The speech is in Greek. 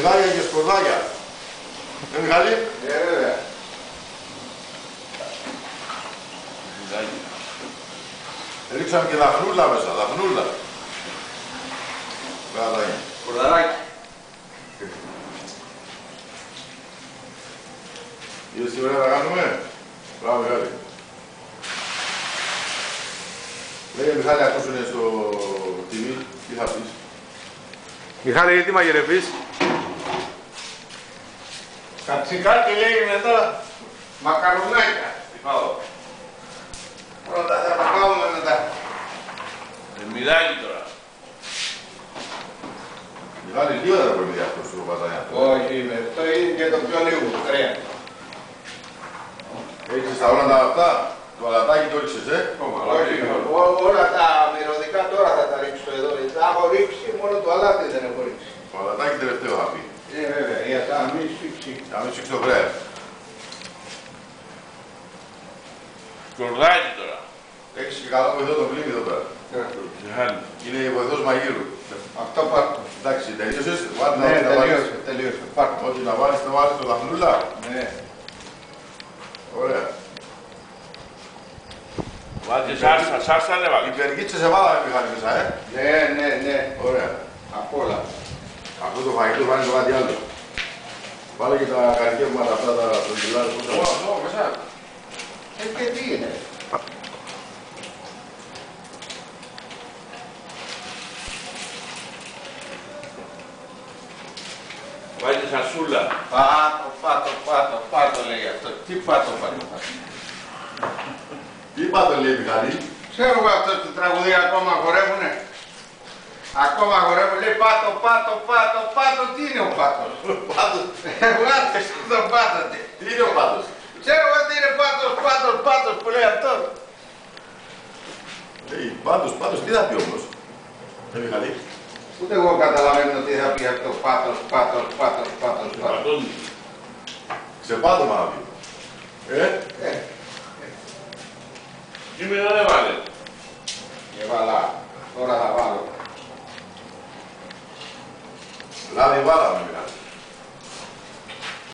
Πηγάδια και σκορδάκια. Μιχάλη. Βέβαια. Ρίξαμε και δαχνούλα μέσα, δαχνούλα. Πηγαδάκια. Σκορδαράκι. Είδες τι ωραία να κάνουμε. Μπράβο Μιχάλη. Λέγε Μιχάλη, ακούσουνε στο TV, τι θα πεις. Μιχάλη, τι μαγειρεύεις? Κατσικάκι λέει μετά. Μακαρουνάκια. Τι πάω. Πρώτα θα τα κάνουμε μετά. Μιλάει τώρα. Μιχάλη, λίγο δεν θα πρέπει αυτό στο πατανιά. Όχι, το είναι και το πιο λίγο, κρέα. Έχεις τα όλα τα αυτά, το αλατάκι το ρίξες, Όχι, όλα τα μυρωδικά τώρα θα τα ρίξω εδώ. Τα έχω ρίξει, μόνο το αλάτι δεν έχω ρίξει. Το αλατάκι τελευταίο θα πει. Βέβαια, για να μην σφίξει. Να μην σφίξει το κρέας. Σκορδάκι τώρα. Έχεις και καλό βοηθό το πλήμμυ εδώ πέρα. Μιχάλη. Είναι η βοηθός μαγείρου. Αυτό πάρτο. Εντάξει, τελείωσες. Βάλτε Ναι, να βάλεις. τελείωσε. Πάρτο. Ό,τι να βάλεις, το βάλεις το δαχνούλα. Ναι. Ωραία. Βάλτε σάρσα, σάρσα δεν βάλτε. Υπεργίτσες εβάλαμε Μιχάλη μέσα, Ναι. Ωραία. Απ' όλα. Αυτό το φαγητό βάλει το κάτι άλλο. Βάλε και τα καρκεύματα αυτά τα τοντιλάδες που Όλα εδώ μέσα. Και τι είναι. Βάλτε σασούλα. Πάτο λέει αυτό. Τι πάτο. Τι είπατε λέει Μιχάλη. Ξέρω εγώ αυτό το τραγουδί ακόμα χορεύουνε. Ακόμα χορεύουν, λέει πάτο, τι είναι ο πάτος. Πάτος. Βγάτε το πάτο. Τι είναι ο πάτος. Ξέρω εγώ τι είναι πάτος που λέει αυτό. Λέει πάτος, τι θα πει όμως. Μιχάλη. Ούτε εγώ καταλαβαίνω τι θα πει αυτό πάτος. Πατώνει. Ξεπάτωμα να πει.